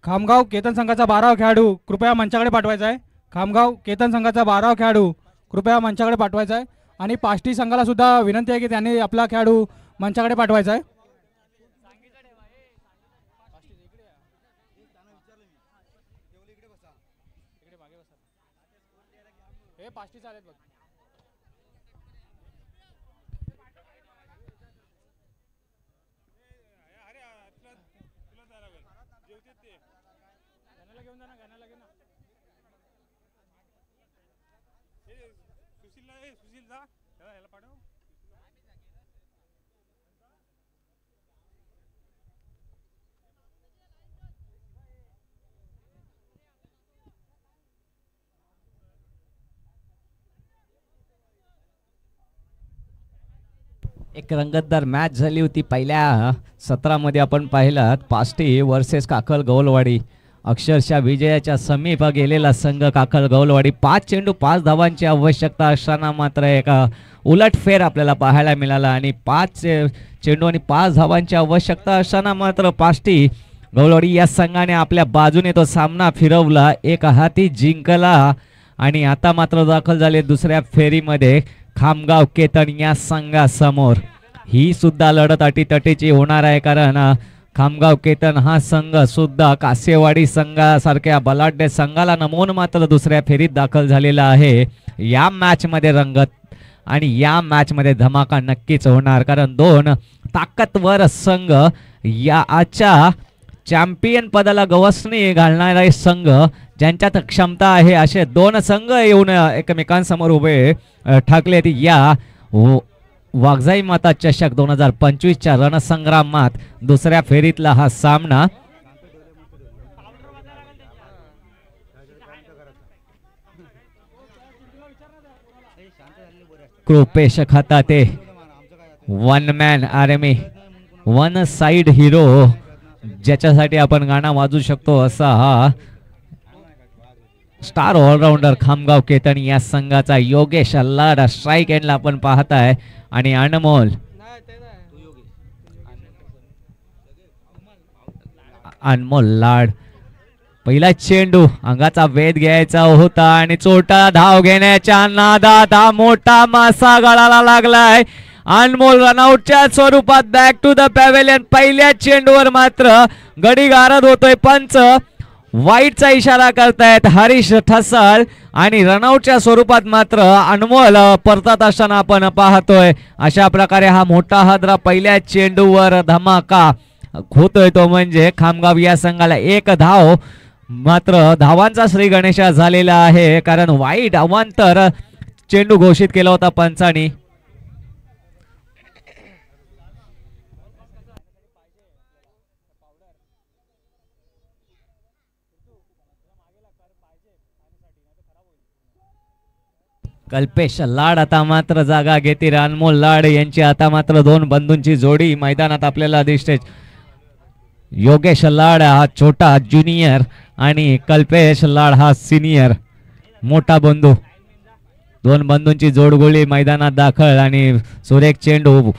खामगाव केतन संघाचा 12वा खेळाडू कृपया मंचाकडे पाठवायचा आहे। खामगाव केतन संघाचा 12वा खेळाडू कृपया मंचाकडे पाठवायचा आहे आणि पाष्टी संघाला सुद्धा विनंती आहे की त्यांनी आपला खेळाडू मंचाकडे पाठवायचा आहे। हे पाष्टी चालेल बघ। एक रंगतदार मॅच झाली होती पहिल्या सत्रामध्ये आपण पाहिलात पाष्टी वर्सेस काकल गौलवाडी अक्षरशः विजयाच्या समीप गेलेला संघ काकल गौलवाडी 5 चेंडू 5 धावांची आवश्यकता असताना मात्र एक उलटफेर आपल्याला पाहायला मिळाला आणि 5 चेंडू आणि 5 धावांची आवश्यकता असताना मात्र पाष्टी गौलवाडी या संघाने आपल्या बाजूने तो सामना फिरवला एक हाती जिंकला आणि आता मात्र दाखल झाले दुसऱ्या फेरीमध्ये खामगाव केतन या संघासमोर। ही सुद्धा लढत अटीतटीची होणार आहे कारण खामगाव केतन हा संघ सुद्धा कासेवाडी संघासारख्या बलाढ्य संघाला नमवून मात्र दुसऱ्या फेरीत दाखल झालेला आहे। या मॅच मध्ये रंगत आणि या मॅच मध्ये धमाका नक्कीच होणार कारण दोन ताकदवर संघ या आजच्या चॅम्पियन पदाला गवसणी घालणारे संघ ज्यांच्यात क्षमता आहे असे दोन संघ येऊन एकमेकांसमोर उभे ठाकले या वाघजाई माता चषक 2025च्या रणसंग्रामात दुसऱ्या फेरीतला हा सामना। Kripesh Khatate one man army one side hero ज्याच्यासाठी आपण गाणं वाजू शकतो असा हा स्टार ऑलराउंडर खामगाव केतन या संघाचा योगेश लाड स्ट्राइक एंडला आपण पाहताय आणि अनमोल लाड पहिला चेंडू अंगाचा वेध घ्यायचा होता आणि चोटा धाव घेण्याच्या नादात हा मोठा मासा गळाला लागलाय। अनमोल रनआउटच्या स्वरूपात बॅक टू द पॅव्हेलियन पहिल्या चेंडूवर मात्र गडी गारद होतोय पंच वाईटचा इशारा करतायत हरीश ठसल आणि रनआउटच्या स्वरूपात मात्र अनमोल परतत असताना आपण पाहतोय। अशा प्रकारे हा मोठा हादरा पहिल्या चेंडूवर धमाका होतोय तो म्हणजे खामगाव या संघाला एक धाव मात्र धावांचा श्री गणेशा झालेला आहे कारण वाईट अवांतर चेंडू घोषित केला होता पंचांनी। कल्पेश लाड आता मात्र जागा घेतील अनमोल लाड यांची आता मात्र दोन बंधूंची जोडी मैदानात आपल्याला दिसते। योगेश लाड हा छोटा ज्युनियर आणि कल्पेश लाड हा सिनियर मोठा बंधू दोन बंधूंची जोडगोळी मैदानात दाखल आणि सुरेख चेंडू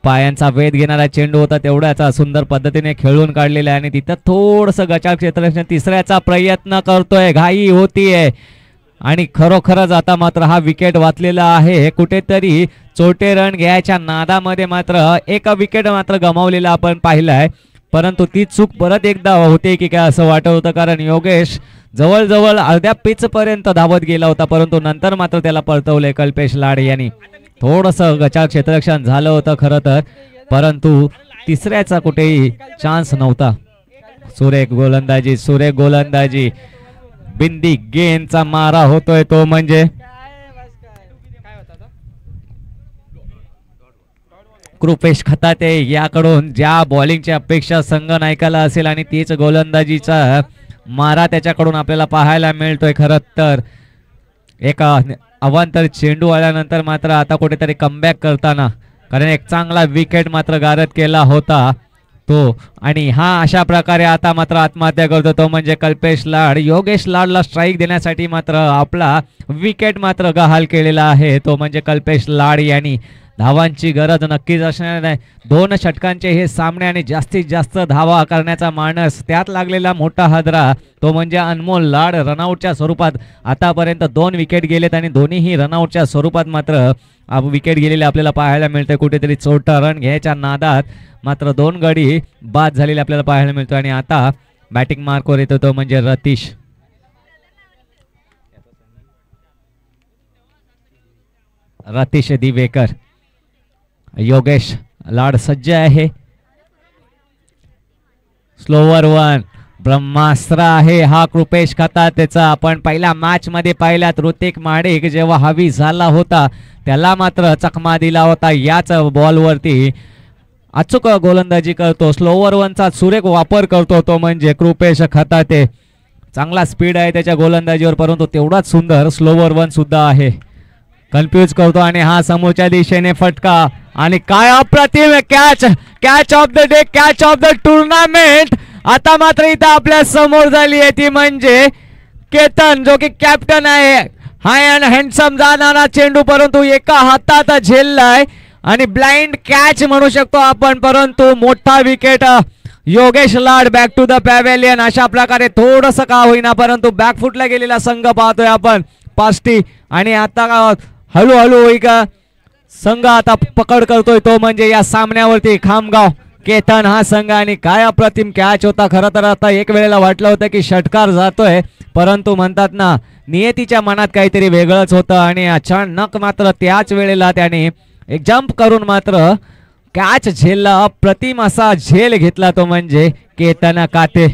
पायांचा वेध घेणारा चेंडू होता तेवढ्याचा सुंदर पद्धतीने खेळून काढलेला आहे आणि तिथं थोडंसं गचाळ क्षेत्ररक्षण तिसऱ्याचा प्रयत्न करतोय घाई होतीये आणि खरोखरच आता मात्र हा विकेट वाचलेला आहे। कुठेतरी चोटे रन घ्यायच्या नादामध्ये मात्र एक विकेट मात्र गमावलेला आपण पाहिलाय परंतु ती चूक परत एकदा होते की काय असं वाटत होतं कारण योगेश जवळजवळ अर्ध्या पिच पर्यंत धावत गेला होता परंतु नंतर मात्र त्याला परतवले कल्पेश लाड यांनी। थोडंसं गचाळ क्षेत्ररक्षण झालं होतं खरं तर परंतु तिसऱ्याचा कुठेही चान्स नव्हता। सुरेख गोलंदाजी बिंदी गेंदचा मारा होतोय तो म्हणजे कृपेश खताते याकडून ज्या बॉलिंगची अपेक्षा संघ नायकाला असेल आणि तीच गोलंदाजीचा मारा त्याच्याकडून आपल्याला पाहायला मिळतोय। खरं तर एका अवांतर चेंडू आल्यानंतर मात्र आता कुठेतरी कमबॅक करताना कारण एक चांगला विकेट मात्र गारद केला होता तो आणि हा अशा प्रकारे आता मात्र आत्महत्या करतो तो म्हणजे कल्पेश लाड। योगेश लाडला स्ट्राइक देण्यासाठी मात्र आपला विकेट मात्र गहाल केलेला आहे तो म्हणजे कल्पेश लाड यांनी। धावांची गरज नक्कीच असणार आहे. 2 षटकांचे हे सामने आणि जास्तीत जास्त धावा करण्याचा मानस, त्यात लागलेला मोठा हादरा तो म्हणजे अनमोल लाड. रनआउटच्या स्वरूपात आतापर्यंत 2 विकेट गेलेत आणि दोन्हीही रनआउटच्या स्वरूपात मात्र विकेट गेलेले आपल्याला पाहायला मिळते. कुठेतरी चोटा रन घ्यायच्या नादात मात्र 2 गडी बाद झालेले आपल्याला पाहायला मिळतो. आणि आता बॅटिंग मार्कवर येतो तो म्हणजे रतीश दिवेकर. योगेश लाड सज्ज आहे. स्लोवर 1 ब्रह्मास्त्र आहे हा कृपेश खता. त्याचा आपण पहिल्या मॅच मध्ये पाहिल्यात ऋतिक माडिक जेव्हा हवी झाला होता त्याला मात्र चकमा दिला होता. याच बॉलवरती अचूक गोलंदाजी करतो. स्लोवर 1चा सुरेख वापर करतो तो म्हणजे कृपेश खताते. चांगला स्पीड आहे त्याच्या गोलंदाजीवर, परंतु तेवढाच सुंदर स्लोवर 1 सुद्धा आहे. कन्फ्यूज करतो आणि हा समोरच्या दिशेने फटका आणि काय अप्रतिम catch of the day, catch of the tournament. आता मात्र इथं आपल्या समोर झाली आहे ती म्हणजे केतन जो की कॅप्टन आहे. हाय अँड हँडसम जाणारा चेंडू परंतु एका हातात झेललाय आणि ब्लाइंड कॅच म्हणू शकतो आपण, परंतु मोठा wicket. Yogesh Lad back to the pavilion. अशा प्रकारे थोडस का होईना परंतु बॅकफुटला गेलेला संघ पाहतोय आपण पाष्टी. आणि आता हळूहळू एक संघ आता पकड करतोय तो म्हणजे या सामन्यावरती खामगाव केतन हा संघ. आणि काय अप्रतिम कॅच होता. खरं तर आता एक वेळेला वाटलं होतं की षटकार जातोय, परंतु म्हणतात ना नियतीच्या मनात काहीतरी वेगळंच होतं आणि अचानक मात्र त्याच वेळेला त्याने एक जंप करून मात्र कॅच झेलला. अप्रतिम असा झेल घेतला तो म्हणजे केतन काते.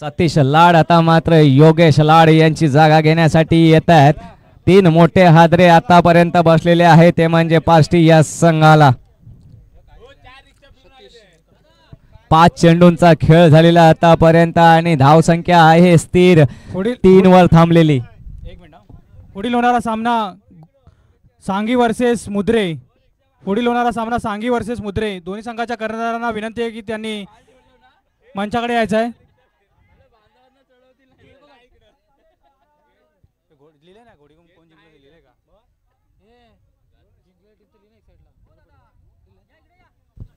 सतीश लाड आता मात्र योगेश लाड यांची जागा घेण्यासाठी येत आहेत. 3 मोठे हादरे आतापर्यंत बसलेले आहेत ते म्हणजे पाष्टी या संघाला. 5 चेंडूंचा खेळ झालेला आतापर्यंत आणि धावसंख्या आहे स्थिर 3 वर थांबलेली. एक मिनिट. पुढील होणारा सामना सांगी वर्सेस मुद्रे. पुढील होणारा सामना सांगी वर्सेस मुद्रे. दोन्ही संघाच्या कर्णधारांना विनंती आहे की त्यांनी मंचाकडे यायचं आहे.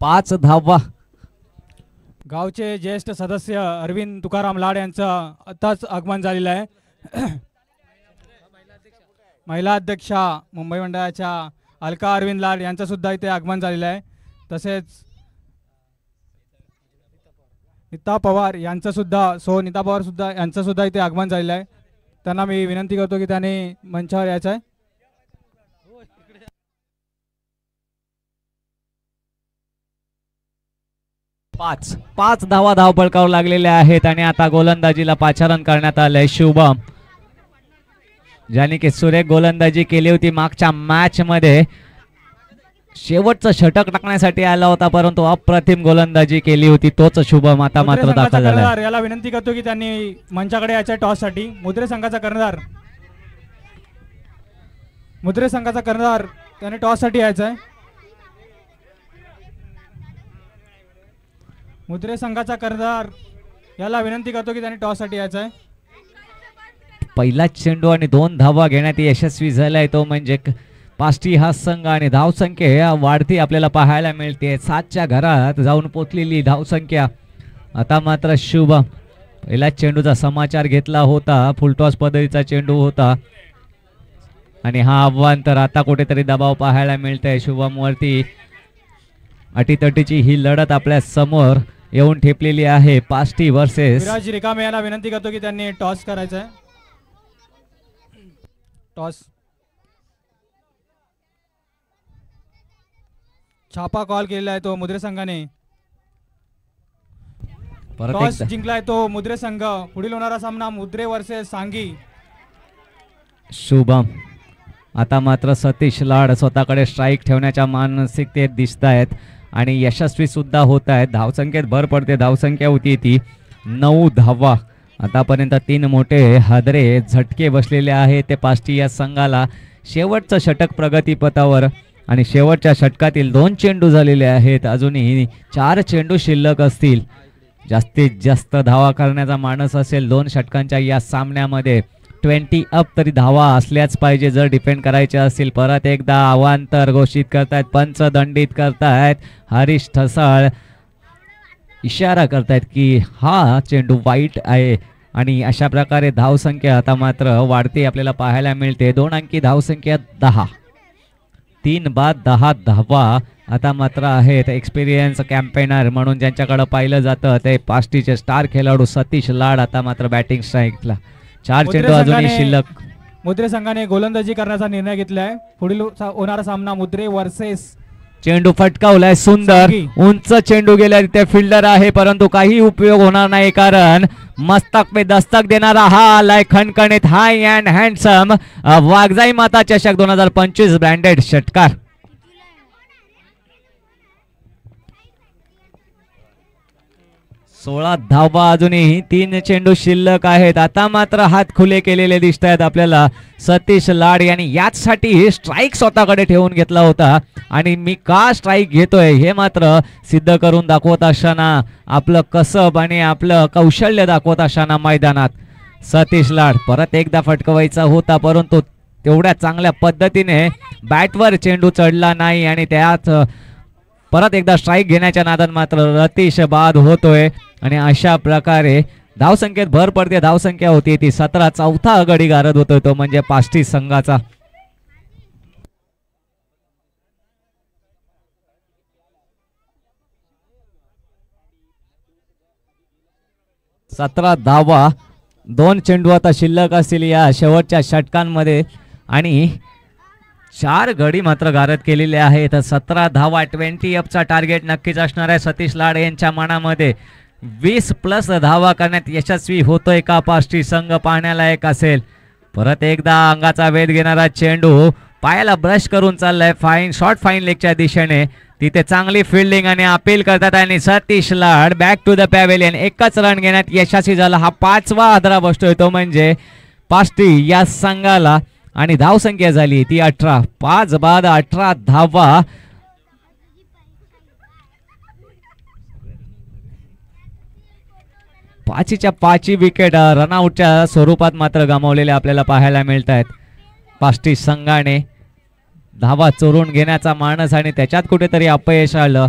पाच धावा. गावचे ज्येष्ठ सदस्य अरविंद तुकाराम लाड यांचं आताच आगमन झालेलं आहे. महिला अध्यक्षा मुंबई मंडळाच्या अलका अरविंद लाड यांचं सुद्धा इथे आगमन झालेलं आहे. तसेच नीता पवार यांचं सुद्धा नीता पवार सुद्धा यांचं सुद्धा इथे आगमन झालेलं आहे. त्यांना मी विनंती करतो की त्यांनी मंचावर यायचं आहे. पाच धावा धावपळकावर लागलेल्या आहेत आणि आता गोलंदाजीला पाचारण करण्यात आलंय शुभम, ज्याने की सुरेख गोलंदाजी केली होती मागच्या मॅच मध्ये. शेवटचं षटक टाकण्यासाठी आला होता परंतु अप्रतिम गोलंदाजी केली होती तोच शुभम आता मात्र दाखल झाला. याला विनंती करतो की त्यांनी मंचाकडे यायचं टॉस साठी. मुद्रे संघाचा कर्णधार त्याने टॉस साठी यायचं आहे. मुद्रे संघाचा कर्णधार याला विनंती करतो की त्यांनी टॉस साठी यायचं आहे. पहिला चेंडू आणि 2 धावा घेण्यात यशस्वी झालाय तो म्हणजे पाष्टी हा संघ आणि धावसंख्या वाढती आपल्याला पाहायला मिळते. 7च्या घरात जाऊन पोचलेली धावसंख्या. आता मात्र शुभम पहिला चेंडूचा समाचार घेतला होता, फुलटॉस पद्धतीचा चेंडू होता आणि हा आव्हान तर आता कुठेतरी दबाव पाहायला मिळतंय शुभम वरती. अटीतटीची ही लढत आपल्या समोर येऊन ठेपलेली आहे. पाष्टी वर्सेस विराज रिकामे यांना विनंती करतो की त्यांनी टॉस करायचा आहे. टॉस छापा कॉल केलेला आहे तो मुद्रे संघाने. टॉस जिंकलाय तो मुद्रे संघ. पुढील होणारा सामना मुद्रे वर्सेस सांगी. शुभम आता मात्र सतीश लाड स्वतःकडे स्ट्राईक ठेवण्याच्या मानसिकतेत दिसत आहेत आणि यशस्वी सुद्धा होत आहेत. धावसंख्येत भर पडते. धावसंख्या होती ती 9 धावा. आतापर्यंत 3 मोठे हादरे झटके बसलेले आहेत ते पाष्टी या संघाला. शेवटचं षटक प्रगतीपथावर आणि शेवटच्या षटकातील 2 चेंडू झालेले आहेत. अजूनही 4 चेंडू शिल्लक असतील. जास्तीत जास्त धावा करण्याचा मानस असेल 2 षटकांच्या या सामन्यामध्ये 20 अप तरी धावा असल्याच पाहिजे जर डिफेंड करायचे असतील. परत एकदा अवांतर घोषित करतायत, पंच दंडित करतायत. हरीश ठसाळ इशारा करतायत की हा चेंडू वाईट आहे आणि अशा प्रकारे धावसंख्या आता मात्र वाढते आपल्याला पाहायला मिळते. 2 अंकी धावसंख्या 10, 3 बाद 10 धावा आता मात्र आहेत. एक्सपिरियन्स कॅम्पेनर म्हणून ज्यांच्याकडे पाहिलं जातं ते पाष्टीचे स्टार खेळाडू सतीश लाड आता मात्र बॅटिंग स्ट्राईकला. 4 चेंडू अजूनही शिल्लक. मुद्रे संघाने गोलंदाजी करण्याचा निर्णय घेतलाय. पुढील होणारा सामना मुद्रे वर्सेस. चेंडू फटकावलाय, सुंदर उंच चेंडू गेला, तिथे फिल्डर आहे परंतु काही उपयोग होणार नाही कारण मस्तक पे दस्तक देणारा हा आलाय खणखणीत हाय अँड हँडसम वागजाई माता चषक 2025 ब्रँडेड षटकार. 16 धावा अजूनही 3 चेंडू शिल्लक आहेत. आता मात्र हात खुले केलेले दिसत आहेत आपल्याला. सतीश लाड यांनी याचसाठी स्ट्राईक स्वतःकडे ठेवून घेतला होता आणि मी का स्ट्राईक घेतोय हे मात्र सिद्ध करून दाखवत असताना आपलं कसब आणि आपलं कौशल्य दाखवत असताना मैदानात सतीश लाड परत एकदा फटकवायचा होता परंतु तेवढ्या चांगल्या पद्धतीने बॅटवर चेंडू चढला नाही आणि त्यात परत एकदा स्ट्राईक घेण्याच्या नादात मात्र रतीश बाद होतोय आणि अशा प्रकारे धावसंख्येत भर पडते. धावसंख्या होती ती 17, चौथा गडी गारद होतोय तो म्हणजे पाष्टी संघाचा. सतरा धावा, 2 चेंडू आता शिल्लक असतील या शेवटच्या षटकांमध्ये आणि 4 गडी मात्र गारद केलेले आहेत. 17 धावा, 20 अपचा टार्गेट नक्कीच असणार आहे सतीश लाड यांच्या मनामध्ये. 20+ धावा करण्यात यशस्वी होतोय का पाष्टी संघ पाहण्यालायक असेल. परत एकदा अंगाचा वेध घेणारा चेंडू पायाला ब्रश करून चाललाय फाईन शॉर्ट फाईन लेगच्या दिशेने. तिथे चांगली फिल्डिंग आणि अपील करतात आणि सतीश लाड बॅक टू द पॅव्हेलियन. एकच रन घेण्यात यशस्वी झाला. हा 5वा आदरा बसतोय तो म्हणजे पाष्टी या संघाला आणि धावसंख्या झाली ती 18. 5 बाद 18 धावा. पाचीच्या 5 विकेट रनआउटच्या स्वरूपात मात्र गमावलेल्या आपल्याला पाहायला मिळत आहेत. पाष्टी संघाने धावा चोरून घेण्याचा मानस आणि त्याच्यात कुठेतरी अपयश आलं.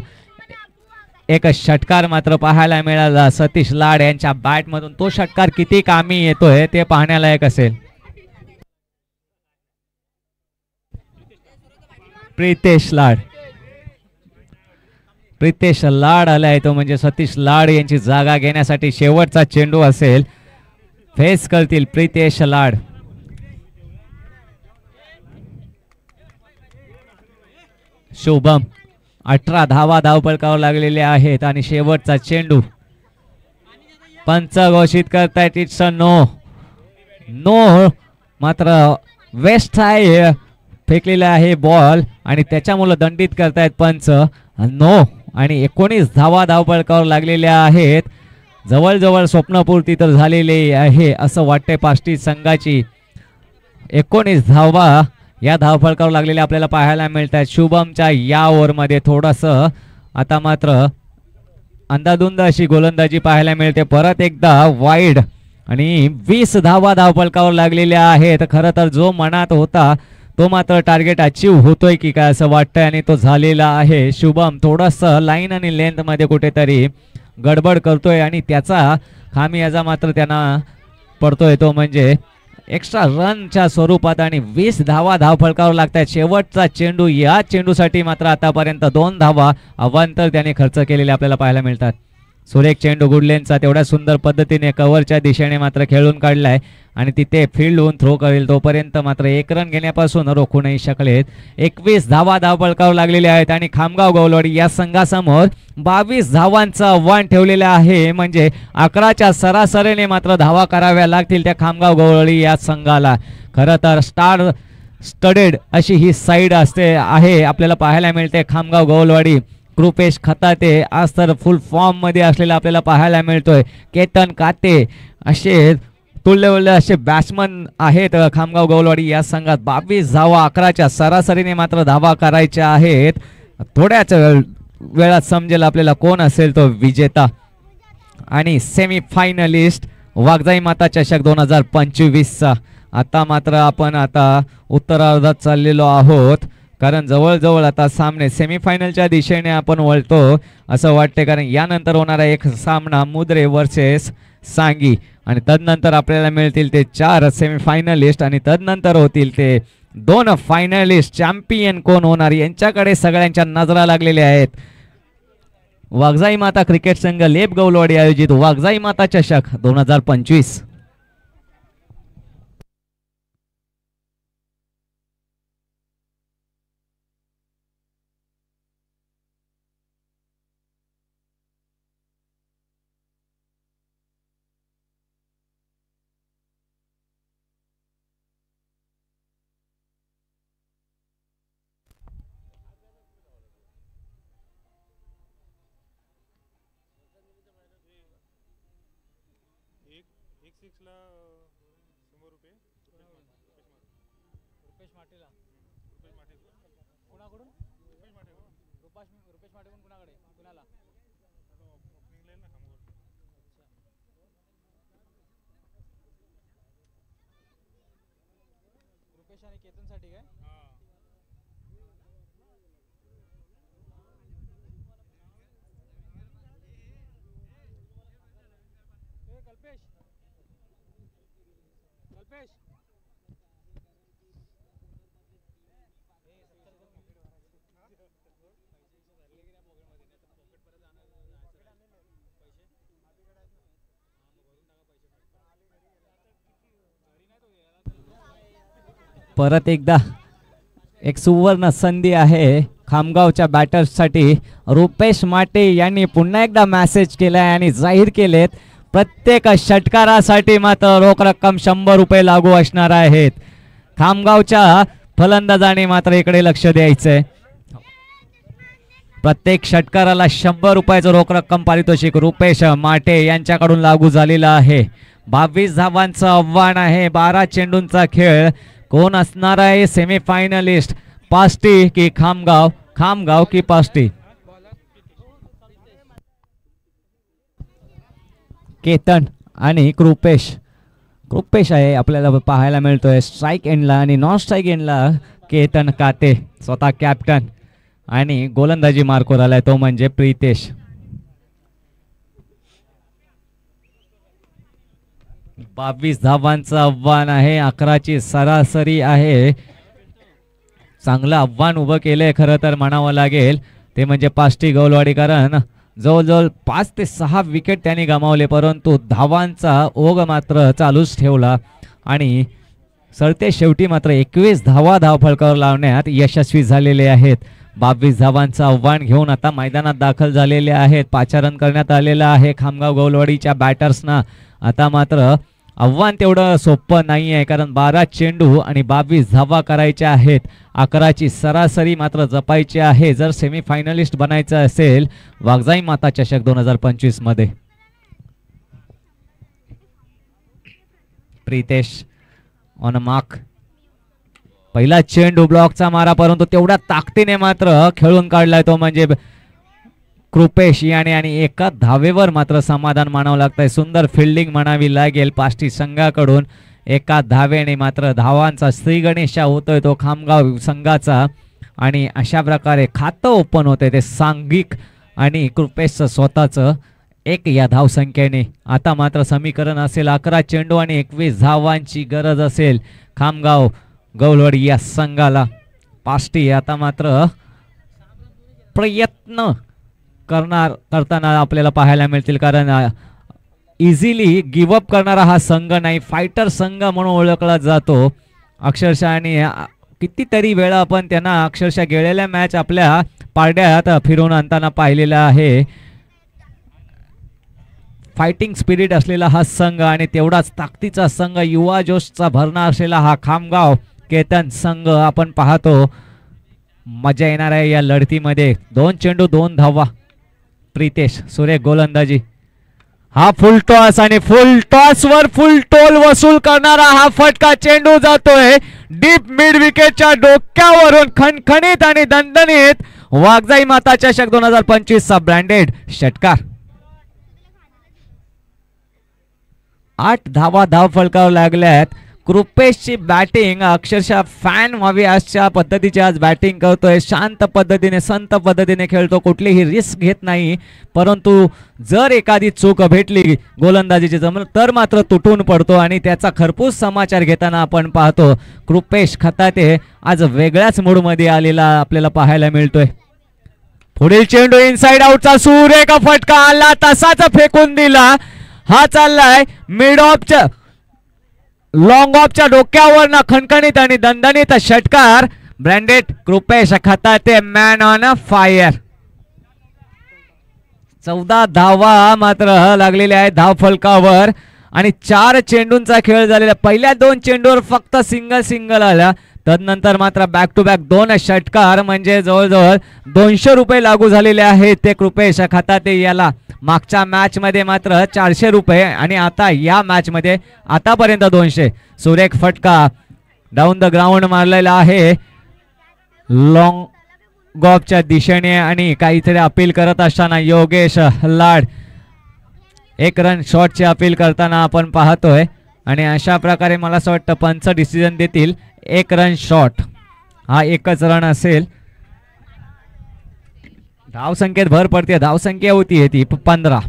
एक षटकार मात्र पाहायला मिळाला सतीश लाड यांच्या बॅटमधून. तो षटकार किती कामी येतोय ते पाहण्यालायक असेल. प्रितेश लाड आलाय तो म्हणजे सतीश लाड यांची जागा घेण्यासाठी शेवटचा चेंडू असेल. फेस करतील प्रितेश लाड. शुभम 18 धावा धावपळकावर लागलेले आहेत आणि शेवटचा चेंडू पंच घोषित करतायत. इट्स अ नो मात्र वेस्ट आहे फेकलेला आहे बॉल आणि त्याच्यामुळे दंडित करतायत पंच. नो आणि 19 धावा धावपळकावर लागलेल्या आहेत. जवळजवळ स्वप्नपूर्ती तर झालेली आहे असं वाटतंय पाष्टी संघाची. 19 धावा या धावफलकावर लागलेल्या आपल्याला पाहायला मिळतात. शुभमच्या या ओव्हरमध्ये थोडंसं आता मात्र अंदाधुंद अशी गोलंदाजी पाहायला मिळते. परत एकदा वाईड आणि 20 धावा धावफलकावर लागलेल्या आहेत. खरं तर जो मनात होता तो मात्र टार्गेट अचीव होतोय की काय असं वाटतंय आणि तो झालेला आहे. शुभम थोडंसं लाईन आणि लेंथ मध्ये कुठेतरी गडबड करतोय आणि त्याचा खामियाजा मात्र त्यांना पडतोय तो म्हणजे एक्स्ट्रा रनच्या स्वरूपात आणि 20 धावा धावफलकावर लागतात. शेवटचा चेंडू या चेंडूसाठी मात्र आतापर्यंत 2 धावा अवांतर त्याने खर्च केलेले आपल्याला पाहायला मिळतात. सुरेख चेंडू गुडलेनचा तेवढ्या सुंदर पद्धतीने कव्हरच्या दिशेने मात्र खेळून काढलाय आणि तिथे फील्ड होऊन थ्रो करेल तोपर्यंत मात्र 1 रन घेण्यापासून रोखू नाही शकलेत. 21 धावा धावपळकावर लागलेले आहेत आणि खामगाव गवलवाडी या संघासमोर 22 धावांचं आव्हान ठेवलेलं आहे. म्हणजे 11च्या सरासरीने मात्र धावा कराव्या लागतील त्या खामगाव गवलवाडी या संघाला. खरं तर स्टार स्टडेड अशी ही साईड असते आहे आपल्याला पाहायला मिळते खामगाव गवलवाडी. कृपेश खताते आज तर फुल फॉर्म मध्ये असलेला आपल्याला पाहायला मिळतोय. केतन काते असे तुल्यवल्य असे बॅट्समन आहेत खामगाव गवलवाडी या संघात. 22 धावा 11च्या सरासरीने मात्र धावा करायच्या आहेत. थोड्याच वेळात समजेल आपल्याला कोण असेल तो विजेता आणि सेमी फायनलिस्ट वागजाई माता चषक 2025चा. आता मात्र आपण उत्तरार्धात चाललेलो आहोत, कारण जवळजवळ आता सामने सेमीफायनलच्या दिशेने आपण वळतो असं वाटते, कारण यानंतर होणारा एक सामना मुद्रे वर्सेस सांगी आणि तदनंतर आपल्याला मिळतील ते 4 सेमीफायनलिस्ट आणि तदनंतर होतील ते 2 फायनलिस्ट. चॅम्पियन कोण होणार यांच्याकडे सगळ्यांच्या नजरा लागलेल्या आहेत. वाघजाई माता क्रिकेट संघ लेप गौलवाडी आयोजित वाघजाई माता चषक 2025. परत एकदा एक सुवर्ण संधी आहे खामगावच्या बॅटर्ससाठी. रुपेश माटे यांनी पुन्हा एकदा मेसेज केलाय आणि जाहीर केलेत प्रत्येक षटकारासाठी मात्र रोख रक्कम 100 रुपये लागू असणार आहेत. खामगावच्या फलंदाजाने मात्र इकडे लक्ष द्यायचंय. प्रत्येक षटकाराला 100 रुपयाचं रोख रक्कम पारितोषिक रुपेश माटे यांच्याकडून लागू झालेला आहे. 22 धावांचं आव्हान आहे. 12 चेंडूंचा खेळ. कोण असणार आहे सेमीफायनलिस्ट? पास्टी की खामगाव? खामगाव की पास्टी? केतन आणि कृपेश आहे आपल्याला पाहायला मिळतोय स्ट्राईक एंडला आणि नॉन स्ट्राईक एंडला केतन काते स्वतः कॅप्टन आणि गोलंदाजी मार्कवर आलाय तो म्हणजे प्रितेश. 22 धावांचं आव्हान आहे. 11ची सरासरी आहे. चांगलं आव्हान उभं केलंय खरं तर म्हणावं लागेल ते म्हणजे पास्टी गौलवाडी, कारण जवळजवळ 5 ते 6 विकेट त्यांनी गमावले परंतु धावांचा ओघ मात्र चालूच ठेवला आणि सरते शेवटी मात्र 21 धावा धावफलकावर लावण्यात यशस्वी झालेले आहेत. 22 धावांचं आव्हान घेऊन आता मैदानात दाखल झालेले आहेत. पाचारण करण्यात आलेलं आहे खामगाव गौलवाडीच्या बॅटर्सना. आता मात्र आव्हान तेवढं सोपं नाही आहे, कारण 12 चेंडू आणि 22 धावा करायच्या आहेत. 11ची सरासरी मात्र जपायची आहे जर सेमीफायनलिस्ट बनायचं असेल वाघजाई माता चषक 2025 मध्ये. Pritesh on mark. पहिला चेंडू ब्लॉकचा मारा परंतु तेवढ्या ताकदीने मात्र खेळून काढलाय तो म्हणजे कृपेश याने आणि एका धावेवर मात्र समाधान मानावं लागतंय. सुंदर फिल्डिंग म्हणावी लागेल पास्टी संघाकडून. एका धावेने मात्र धावांचा श्रीगणेशा होतोय तो खामगाव संघाचा आणि अशा प्रकारे खातं ओपन होतंय ते सांघिक आणि कृपेशचं स्वतःचं 1 या धावसंख्येने. आता मात्र समीकरण असेल 11 चेंडू आणि 21 धावांची गरज असेल खामगाव गौलवाडी या संघाला. पास्टी आता मात्र प्रयत्न करताना आपल्याला पाहायला मिळतील, कारण इझिली गिवअप करणारा हा संघ नाही, फायटर संघ म्हणून ओळखला जातो अक्षरशः. आणि कितीतरी वेळा आपण त्यांना अक्षरशः गेलेल्या मॅच आपल्या पारड्यात फिरवून आणताना पाहिलेला आहे. फायटिंग स्पिरिट असलेला हा संघ आणि तेवढाच ताकदीचा संघ, युवा जोशचा भरणा असलेला हा खामगाव केतन संघ आपण पाहतो. मजा येणार आहे या लढतीमध्ये. 2 चेंडू 2 धावा. प्रितेश सुरेख गोलंदाजी. हा फुल टॉस आणि फुल टॉस वर फुल टोल वसूल करणारा हा फटका चेंडू जातोय डीप मिड विकेटच्या डोक्यावरून. खणखणीत आणि दणदणीत वाघजाई माता चषक 2025 चा ब्रँडेड षटकार. 8 धावा धाव फलकावर लागल्यात कृपेशची बॅटिंग अक्षरशः फॅन व्हावी अशा पद्धतीची आज बॅटिंग करतोय. शांत पद्धतीने संत पद्धतीने खेळतो, कुठलीही रिस्क घेत नाही. परंतु जर एखादी चूक भेटली गोलंदाजीची जमल तर मात्र तुटून पडतो आणि त्याचा खरपूस समाचार घेताना आपण पाहतो. कृपेश खताते आज वेगळ्याच मूडमध्ये आलेला आपल्याला पाहायला मिळतोय. पुढील चेंडू इनसाइड आउटचा सुरेख फटका आला, तसाच फेकून दिला. हा चाललाय मिड ऑफच्या लॉंग ऑफच्या डोक्यावर ना खणखणीत आणि दणदणीत षटकार. Branded Kripesh Khatate man on fire. 14 धावा मात्र लागलेल्या आहेत धाव फलकावर आणि 4 चेंडूंचा खेळ झालेला. पहिल्या 2 चेंडूवर फक्त सिंगल आला, तदनंतर मात्र बॅक टू बॅक 2 षटकार, म्हणजे जवळजवळ 200 रुपये लागू झालेले आहेत ते कृपेश खताते याला. मागच्या मॅच मध्ये मात्र 400 रुपये आणि आता या मॅच मध्ये आतापर्यंत 200. सुरेख फटका डाऊन द ग्राउंड मारलेला आहे लॉंग गॉफच्या दिशेने आणि काहीतरी अपील करत असताना योगेश लाड 1 रन शॉटची अपील करताना आपण पाहतोय. आणि अशा प्रकारे मला असं वाटतं पंच डिसिजन देतील 1 रन शॉट. हा एकच रन असेल. धावसंख्येत भर पडते, धावसंख्या होती ती 15.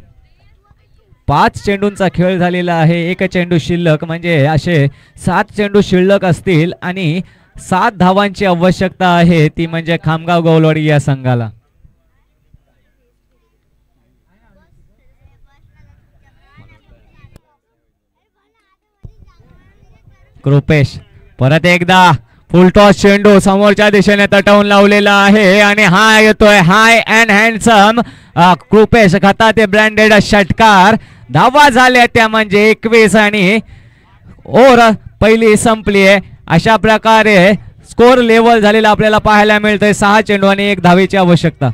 5 चेंडूंचा खेळ झालेला आहे, 1 चेंडू शिल्लक, म्हणजे असे 7 चेंडू शिल्लक असतील आणि 7 धावांची आवश्यकता आहे, ती म्हणजे खामगाव गवलवाडी या संघाला. कृपेश परत एकदा फुल टॉस चेंडू समोरच्या दिशेने तटवून लावलेला आहे आणि हा येतोय हाय अँड हँडसम कृपेश खताते ब्रँडेड षटकार. धावा झाल्या त्या म्हणजे 21 आणि ओव्हर पहिली संपली आहे. अशा प्रकारे स्कोर लेवल झालेला आपल्याला पाहायला मिळतोय. 6 चेंडू आणि 1 धावेची आवश्यकता.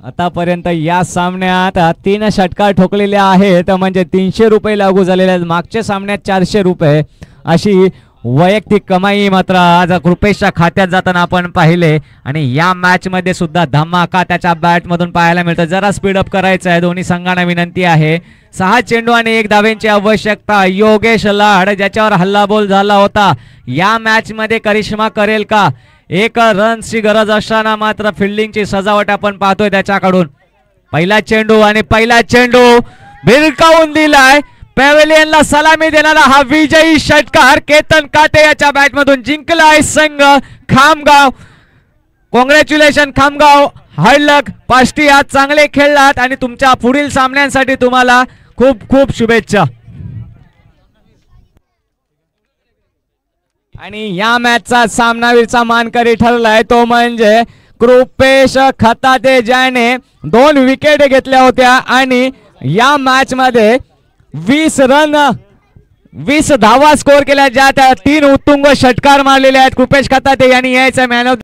आतापर्यंत या सामन्यात 3 षटकार ठोकलेले आहेत, म्हणजे 300 रुपये लागू झालेले आहेत. मागच्या सामन्यात 400 रुपये अशी वैयक्तिक कमाई मात्र आज कृपेशच्या खात्यात जाताना आपण पाहिले. आणि या मॅच मध्ये सुद्धा धमाका त्याच्या बॅट मधून पाहायला मिळतो. जरा स्पीडअप करायचं आहे, दोन्ही संघांना विनंती आहे. 6 चेंडू आणि 1 धावेची आवश्यकता. योगेश लाड ज्याच्यावर हल्लाबोल झाला होता, या मॅच मध्ये करिश्मा करेल का? 1 रनची गरज असताना मात्र फिल्डिंगची सजावट आपण पाहतोय त्याच्याकडून. पहिला चेंडू भिरकावून दिलाय. पॅव्हेलियनला सलामी देणारा हा विजयी षटकार केतन काते याच्या बॅटमधून जिंकलाय संघ खामगाव. कॉंग्रॅच्युलेशन खामगाव. हार्ड लक. पाष्टी आज चांगले खेळलात आणि तुमच्या पुढील सामन्यांसाठी तुम्हाला खूप खूप शुभेच्छा. आणि या मॅचचा सामनावीरचा मानकरी ठरलाय तो म्हणजे कृपेश खताते, ज्याने 2 विकेट घेतल्या होत्या आणि या मॅच मध्ये 20 धावा स्कोर केल्या, ज्या 3 उत्तुंग षटकार मारलेले आहेत. कृपेश खताते यांनी यायचं मॅन ऑफ